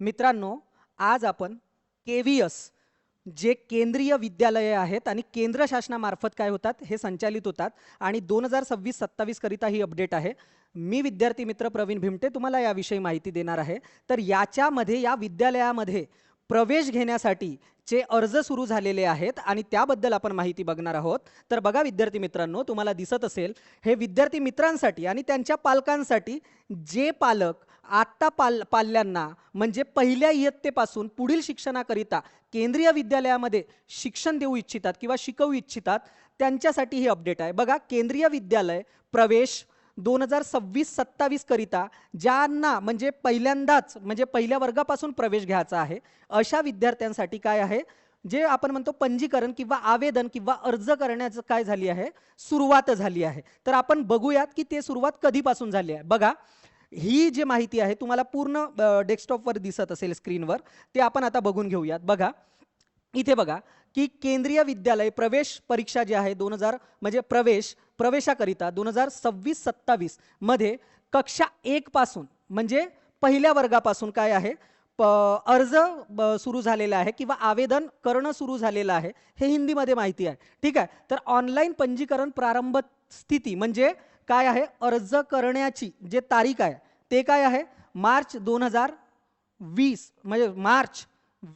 मित्रांनो, आज आपण KVS जे केंद्रीय विद्यालये आहेत आणि केंद्र शासनामार्फत काय होतात हे संचालित होतात आणि 2026-27 करिता ही अपडेट आहे. मी विद्यार्थी मित्र प्रवीण भिमटे तुम्हाला याविषयी माहिती देणार आहे. तर याच्यामध्ये या विद्यालयामध्ये प्रवेश घेण्यासाठी चे अर्ज सुरू झालेले आहेत आणि त्याबद्दल आपण माहिती बघणार आहोत. तर बघा विद्यार्थी मित्रांनो, तुम्हाला दिसत असेल हे विद्यार्थी मित्रांसाठी आणि त्यांच्या पालकांसाठी जे पालक आत्ता पाल्यांना म्हणजे पहिल्या इयत्तेपासून पुढील शिक्षणाकरिता केंद्रीय विद्यालयामध्ये शिक्षण देऊ इच्छितात किंवा शिकवू इच्छितात त्यांच्यासाठी ही अपडेट आहे. बघा, केंद्रीय विद्यालय प्रवेश 2026-27 करिता ज्यांना म्हणजे पहिल्यांदाच म्हणजे पहिल्या वर्गापासून प्रवेश घ्यायचा आहे अशा विद्यार्थ्यांसाठी काय आहे, जे आपण म्हणतो पंजीकरण किंवा आवेदन किंवा अर्ज करण्याचं काय झाली आहे, सुरुवात झाली आहे. तर आपण बघूयात की ते सुरुवात कधीपासून झाली आहे. बघा, ही जी माहिती आहे तुम्हाला पूर्ण डेस्कटॉपवर दिसत असेल स्क्रीनवर, ते आपण आता बघून घेऊयात. बघा इथे बघा की केंद्रीय विद्यालय प्रवेश परीक्षा जी आहे 2000 म्हणजे प्रवेशाकरिता 2026-27 मध्ये कक्षा 1 पासून म्हणजे पहिल्या वर्गापासून काय आहे अर्ज सुरू झालेला आहे किंवा आवेदन करणं सुरू झालेलं आहे. हे हिंदीमध्ये माहिती आहे. ठीक आहे. तर ऑनलाईन पंजीकरण प्रारंभ स्थिती म्हणजे काय आहे, अर्ज करण्याची जे तारीख आहे ते काय आहे मार्च 2020 म्हणजे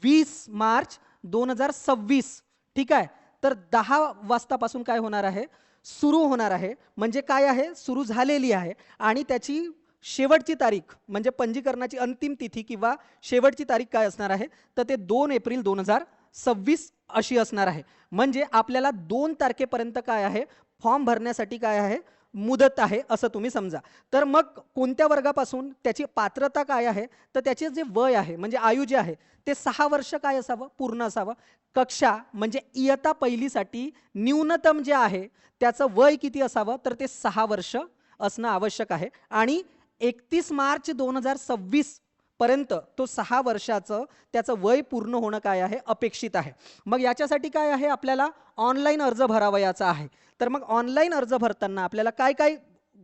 20 मार्च 2026. ठीक आहे. तर 10 वाजतापासून काय होणार आहे, सुरू होणार आहे. म्हणजे काय आहे, सुरू झालेली आहे आणि त्याची शेवटची तारीख म्हणजे पंजीकरणाची अंतिम तिथी किंवा शेवटची तारीख काय असणार आहे, तर ते 2 एप्रिल 2026 अशी असणार आहे. म्हणजे आपल्याला 2 तारखेपर्यंत काय आहे फॉर्म भरण्यासाठी काय आहे मुदत आहे असं तुम्ही समजा. तर मग कोणत्या वर्गापासून त्याची पात्रता काय आहे, तर त्याचे जे वय आहे म्हणजे आयु जे आहे ते 6 वर्ष काय असावं, पूर्ण असावं. कक्षा म्हणजे इयत्ता पहिलीसाठी न्यूनतम जे आहे त्याचं वय किती असावं, तर ते 6 वर्ष असणं आवश्यक आहे आणि 31 मार्च 2026 पर्यंत तो 6 वर्षाचं त्याचं वय पूर्ण होणं काय आहे अपेक्षित आहे. मग याच्यासाठी काय आहे, आपल्याला ऑनलाईन अर्ज भरावयाचा आहे. तर मग ऑनलाईन अर्ज भरताना आपल्याला काय काय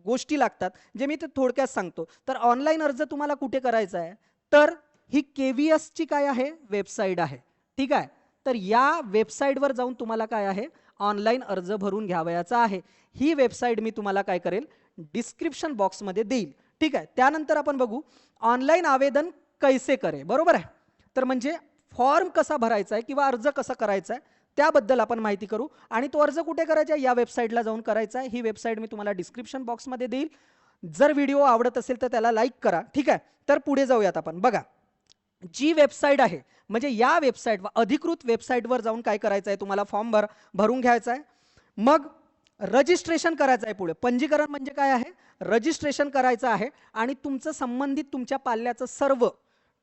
गोष्टी लागतात जे मी ते थोडक्यात सांगतो. तर ऑनलाईन अर्ज तुम्हाला कुठे करायचा आहे, तर ही KVS ची काय आहे वेबसाईट आहे. ठीक आहे. तर या वेबसाईटवर जाऊन तुम्हाला काय आहे ऑनलाईन अर्ज भरून घ्यावयाचा आहे. ही वेबसाईट मी तुम्हाला काय करेल डिस्क्रिप्शन बॉक्समध्ये देईल. ठीक आहे. त्यानंतर आपण बघू ऑनलाईन आवेदन कैसे करे, बरोबर आहे. तर म्हणजे फॉर्म कसा भरायचा आहे किंवा अर्ज कसा करायचा आहे त्याबद्दल आपण माहिती करू. आणि तो अर्ज कुठे करायचा आहे, या वेबसाईटला जाऊन करायचा आहे. ही वेबसाईट मी तुम्हाला डिस्क्रिप्शन बॉक्समध्ये देईल. जर व्हिडिओ आवडत असेल तर त्याला लाईक करा. ठीक आहे. तर पुढे जाऊयात आपण. बघा, जी वेबसाईट आहे म्हणजे या वेबसाईटवर अधिकृत वेबसाईटवर जाऊन काय करायचं आहे, तुम्हाला फॉर्म भरून घ्यायचा आहे. मग रजिस्ट्रेशन करायचं आहे. पुढे पंजीकरण म्हणजे काय आहे, रजिस्ट्रेशन करायचं आहे आणि तुमचं संबंधित तुमच्या पाल्याचं सर्व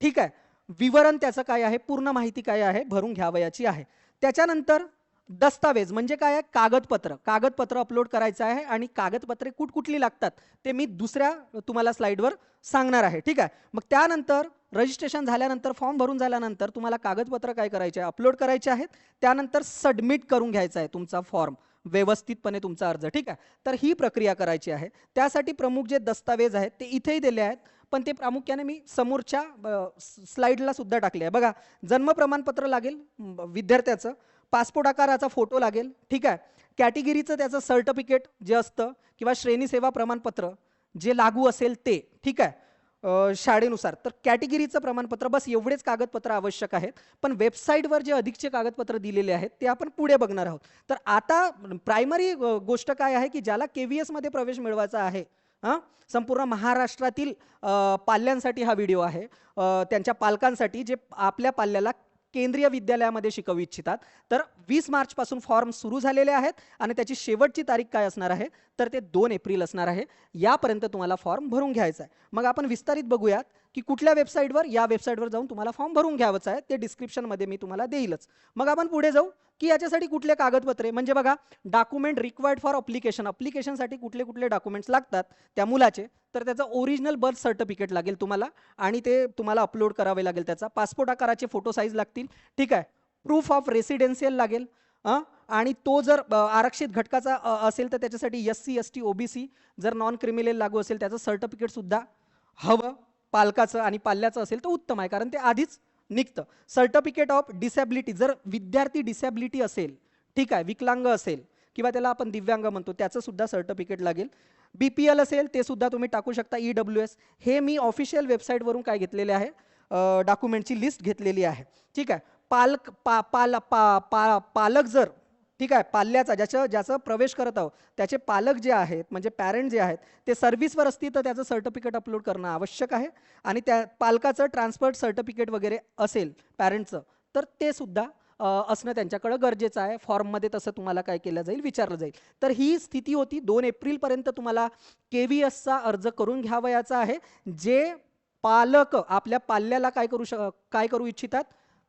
ठीक आहे विवरण त्याचं काय आहे, पूर्ण माहिती काय आहे भरून घ्यावयाची आहे. त्याच्यानंतर दस्तावेज म्हणजे काय आहे, कागदपत्र अपलोड करायचं आहे आणि कागदपत्रे कुठकुठली लागतात ते मी दुसऱ्या तुम्हाला स्लाइडवर सांगणार आहे. ठीक आहे. मग त्यानंतर रजिस्ट्रेशन झाल्यानंतर फॉर्म भरून झाल्यानंतर तुम्हाला कागदपत्र काय करायचे आहे, अपलोड करायचे आहेत. त्यानंतर सबमिट करून घ्यायचा आहे तुमचा फॉर्म, व्यवस्थितपणे तुमचा अर्ज. ठीक आहे. तर ही प्रक्रिया करायची आहे. त्यासाठी प्रमुख जे दस्तावेज आहेत ते इथेही दिले आहेत, पण ते प्रामुख्याने मी समोरच्या स्लाइडला सुद्धा टाकले आहे. बघा, जन्म प्रमाणपत्र लागेल विद्यार्थ्याचं, पासपोर्ट आकाराचा फोटो लागेल. ठीक आहे. कॅटेगरीचं त्याचं सर्टिफिकेट जे असतं किंवा श्रेणी सेवा प्रमाणपत्र जे लागू असेल ते. ठीक आहे. शाळेनुसार तर कॅटेगरीचं प्रमाणपत्र, बस एवढेच कागदपत्र आवश्यक आहेत. पण वेबसाईटवर जे अधिकचे कागदपत्र दिलेले आहेत ते आपण पुढे बघणार आहोत. तर आता प्रायमरी गोष्ट काय आहे की ज्याला KVS मध्ये प्रवेश मिळवायचा आहे, संपूर्ण महाराष्ट्रातील पाल्यांसाठी हा व्हिडिओ आहे. त्यांच्या पालकांसाठी जे आपल्या पाल्याला केंद्रीय विद्यालयामध्ये शिकवू इच्छितात. तर 20 मार्च पासून फॉर्म सुरू झालेले आहेत आणि त्याची शेवटची तारीख काय असणार आहे, तर ते 2 एप्रिल असणार आहे. यापर्यंत तुम्हाला फॉर्म भरून घ्यायचा आहे. मग आपण विस्तारित बघूयात की कुठल्या वेबसाईटवर, या वेबसाईटवर जाऊन तुम्हाला फॉर्म भरून घ्यायचा आहे. ते डिस्क्रिप्शनमध्ये मी तुम्हाला देईलच. मग आपण पुढे जाऊ की याच्यासाठी कुठले कागदपत्रे, म्हणजे बघा डॉक्युमेंट रिक्वायर्ड फॉर अप्लिकेशनसाठी कुठले कुठले डॉक्युमेंट्स लागतात त्या मुलाचे, तर त्याचं ओरिजिनल बर्थ सर्टिफिकेट लागेल तुम्हाला आणि ते तुम्हाला अपलोड करावे लागेल. त्याचा पासपोर्ट आकाराचे फोटो साईज लागतील. ठीक आहे. प्रूफ ऑफ रेसिडेन्शियल लागेल. आणि तो जर आरक्षित घटकाचा असेल तर त्याच्यासाठी SC ST OBC, जर नॉन क्रिमिनल लागू असेल त्याचं सर्टिफिकेट सुद्धा हवं. पालकाचं आणि पाल्याचं असेल तर उत्तम आहे, कारण ते आधीच निघतं. सर्टिफिकेट ऑफ डिसॅबिलिटी, जर विद्यार्थी डिसॅबिलिटी असेल, ठीक आहे, विकलांग असेल किंवा त्याला आपण दिव्यांग म्हणतो, त्याचं सुद्धा सर्टिफिकेट लागेल. BPL असेल ते सुद्धा तुम्ही टाकू शकता. EWS हे मी ऑफिशियल वेबसाईटवरून काय घेतलेले आहे, डॉक्युमेंटची लिस्ट घेतलेली आहे. ठीक आहे. पालक जर, ठीक आहे, पाल्याचा ज्याचं प्रवेश करत आहोत त्याचे पालक जे आहेत म्हणजे पॅरेंट जे आहेत ते सर्व्हिसवर असतील तर त्याचं सर्टिफिकेट अपलोड करणं आवश्यक आहे. आणि त्या पालकाचं ट्रान्सफर सर्टिफिकेट वगैरे असेल पॅरेंटचं तर ते सुद्धा असणं त्यांच्याकडं गरजेचं आहे. फॉर्ममध्ये तसं तुम्हाला काय केलं जाईल, विचारलं जाईल. तर ही स्थिती होती. 2 एप्रिलपर्यंत तुम्हाला KVSचा अर्ज करून घ्यावयाचा आहे. जे पालक आपल्या पाल्याला काय करू इच्छितात,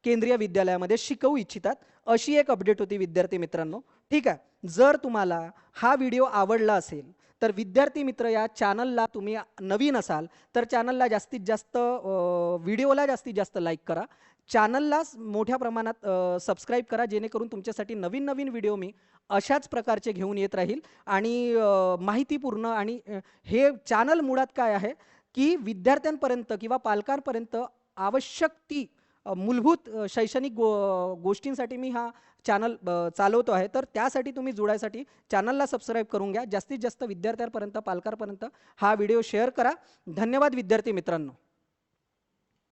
केंद्रीय विद्यालयामध्ये शिकवू इच्छितात, अशी एक अपडेट होती विद्यार्थी मित्रांनो. ठीक आहे. जर तुम्हाला हा व्हिडिओ आवडला असेल तर विद्यार्थी मित्र या चॅनलला, तुम्ही नवीन असाल तर चॅनलला जास्तीत जास्त, व्हिडिओला जास्तीत जास्त लाईक करा, चॅनलला मोठ्या प्रमाणात सबस्क्राईब करा, जेणेकरून तुमच्यासाठी नवीन नवीन व्हिडिओ मी अशाच प्रकारचे घेऊन येत राहील. आणि माहितीपूर्ण आणि हे चॅनल मुळात काय आहे की विद्यार्थ्यांपर्यंत किंवा पालकांपर्यंत आवश्यक ती मूलभूत शैक्षणिक गोष्टींसाठी मी हा चॅनल चालवतो आहे. तर त्यासाठी तुम्ही जोडायसाठी चॅनलला सबस्क्राईब करून घ्या. जास्तीत जास्त विद्यार्थ्यांपर्यंत, पालकांपर्यंत हा व्हिडिओ शेअर करा. धन्यवाद विद्यार्थी मित्रांनो.